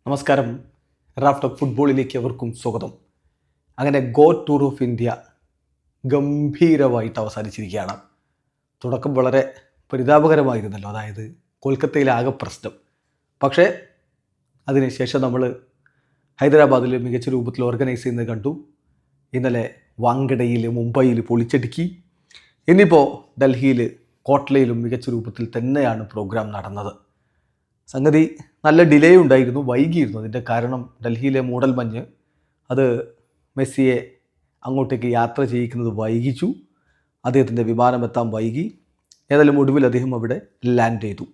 നമസ്കാരം. Raf talk ഫുട്ബോളിലേക്ക് അവർക്കും സ്വാഗതം. അങ്ങനെ ഗോ ടൂർ ഓഫ് ഇന്ത്യ ഗംഭീരമായിട്ട് അവസാനിച്ചിരിക്കുകയാണ്. തുടക്കം വളരെ പരിതാപകരമായിരുന്നല്ലോ, അതായത് കൊൽക്കത്തയിലെ ആകെ പ്രശ്നം. പക്ഷേ അതിനുശേഷം നമ്മൾ ഹൈദരാബാദിൽ മികച്ച രൂപത്തിൽ ഓർഗനൈസ് ചെയ്യുന്നത് കണ്ടു. ഇന്നലെ വാങ്കഡയിൽ, മുംബൈയിൽ പൊളിച്ചടുക്കി. ഇന്നിപ്പോൾ ഡൽഹിയിൽ കോട്ട്ലയിലും മികച്ച രൂപത്തിൽ തന്നെയാണ് പ്രോഗ്രാം നടന്നത്. സംഗതി നല്ല ഡിലേ ഉണ്ടായിരുന്നു, വൈകിയിരുന്നു. അതിൻ്റെ കാരണം ഡൽഹിയിലെ മൂടൽമഞ്ഞ് അത് മെസ്സിയെ അങ്ങോട്ടേക്ക് യാത്ര ചെയ്യിക്കുന്നത് വൈകിച്ചു. അദ്ദേഹത്തിൻ്റെ വിമാനമെത്താൻ വൈകി. ഏതായാലും ഒടുവിൽ അദ്ദേഹം അവിടെ ലാൻഡ് ചെയ്തു.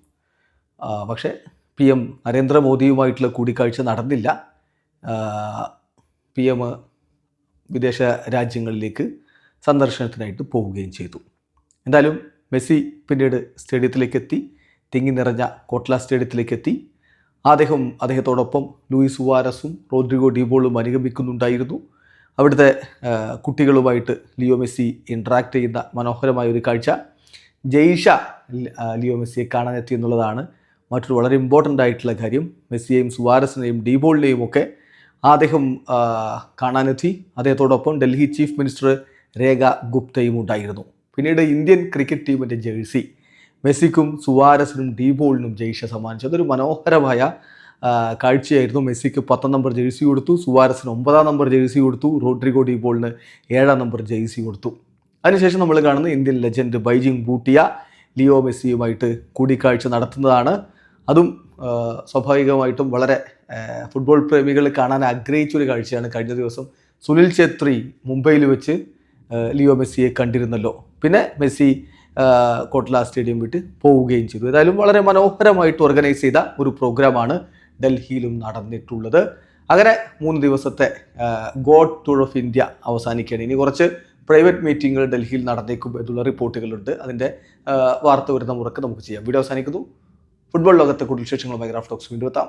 പക്ഷേ PM നരേന്ദ്രമോദിയുമായിട്ടുള്ള കൂടിക്കാഴ്ച നടന്നില്ല. PM വിദേശ രാജ്യങ്ങളിലേക്ക് സന്ദർശനത്തിനായിട്ട് പോവുകയും ചെയ്തു. എന്തായാലും മെസ്സി പിന്നീട് സ്റ്റേഡിയത്തിലേക്ക് എത്തി. തിങ്ങി നിറഞ്ഞ കോട്ട്ല സ്റ്റേഡിയത്തിലേക്ക് എത്തി. അദ്ദേഹത്തോടൊപ്പം ലൂയിസ് സുവാരസും റോഡ്രിഗോ ഡിബോളും അനുഗമിക്കുന്നുണ്ടായിരുന്നു. അവിടുത്തെ കുട്ടികളുമായിട്ട് ലിയോ മെസ്സി ഇൻട്രാക്ട് ചെയ്യുന്ന മനോഹരമായ ഒരു കാഴ്ച. ജയ്ഷ ലിയോ മെസ്സിയെ കാണാനെത്തി എന്നുള്ളതാണ് മറ്റൊരു വളരെ ഇമ്പോർട്ടൻ്റ് ആയിട്ടുള്ള കാര്യം. മെസ്സിയെയും സുവാരസിനെയും ഡിബോളിനെയും ഒക്കെ അദ്ദേഹം കാണാനെത്തി. അദ്ദേഹത്തോടൊപ്പം ഡൽഹി ചീഫ് മിനിസ്റ്റർ രേഖ ഗുപ്തയും ഉണ്ടായിരുന്നു. പിന്നീട് ഇന്ത്യൻ ക്രിക്കറ്റ് ടീമിൻ്റെ ജേഴ്സി മെസ്സിക്കും സുവാരസിനും ഡിബോളിനും ജയ്ഷ സമ്മാനിച്ചു. അതൊരു മനോഹരമായ കാഴ്ചയായിരുന്നു. മെസ്സിക്ക് 10 നമ്പർ ജേഴ്സി കൊടുത്തു, സുവാരസിന് 9 നമ്പർ ജേഴ്സി കൊടുത്തു, റോഡ്രിഗോ ഡിബോളിന് 7 നമ്പർ ജേഴ്സി കൊടുത്തു. അതിനുശേഷം നമ്മൾ കാണുന്നത് ഇന്ത്യൻ ലെജൻഡ് ബൈജിങ് ഭൂട്ടിയ ലിയോ മെസ്സിയുമായിട്ട് കൂടിക്കാഴ്ച നടത്തുന്നതാണ്. അതും സ്വാഭാവികമായിട്ടും വളരെ ഫുട്ബോൾ പ്രേമികൾ കാണാൻ ആഗ്രഹിച്ചൊരു കാഴ്ചയാണ്. കഴിഞ്ഞ ദിവസം സുനിൽ ഛേത്രി മുംബൈയിൽ വെച്ച് ലിയോ മെസ്സിയെ കണ്ടിരുന്നല്ലോ. പിന്നെ മെസ്സി കോട്ട്ല സ്റ്റേഡിയം വിട്ട് പോവുകയും ചെയ്തു. ഏതായാലും വളരെ മനോഹരമായിട്ട് ഓർഗനൈസ് ചെയ്ത ഒരു പ്രോഗ്രാമാണ് ഡൽഹിയിലും നടന്നിട്ടുള്ളത്. അങ്ങനെ 3 ദിവസത്തെ ഗോ ടൂർ ഓഫ് ഇന്ത്യ അവസാനിക്കുകയാണ്. ഇനി കുറച്ച് പ്രൈവറ്റ് മീറ്റിങ്ങുകൾ ഡൽഹിയിൽ നടന്നേക്കും എന്നുള്ള റിപ്പോർട്ടുകളുണ്ട്. അതിൻ്റെ വാർത്ത വരുന്ന മുറക്ക് നമുക്ക് ചെയ്യാം. വീഡിയോ അവസാനിക്കുന്നു. ഫുട്ബോൾ ലോകത്തെ കൂടുതൽ വിശേഷങ്ങളുമായി റാഫ് ടോക്സ് വീണ്ടും എത്താം.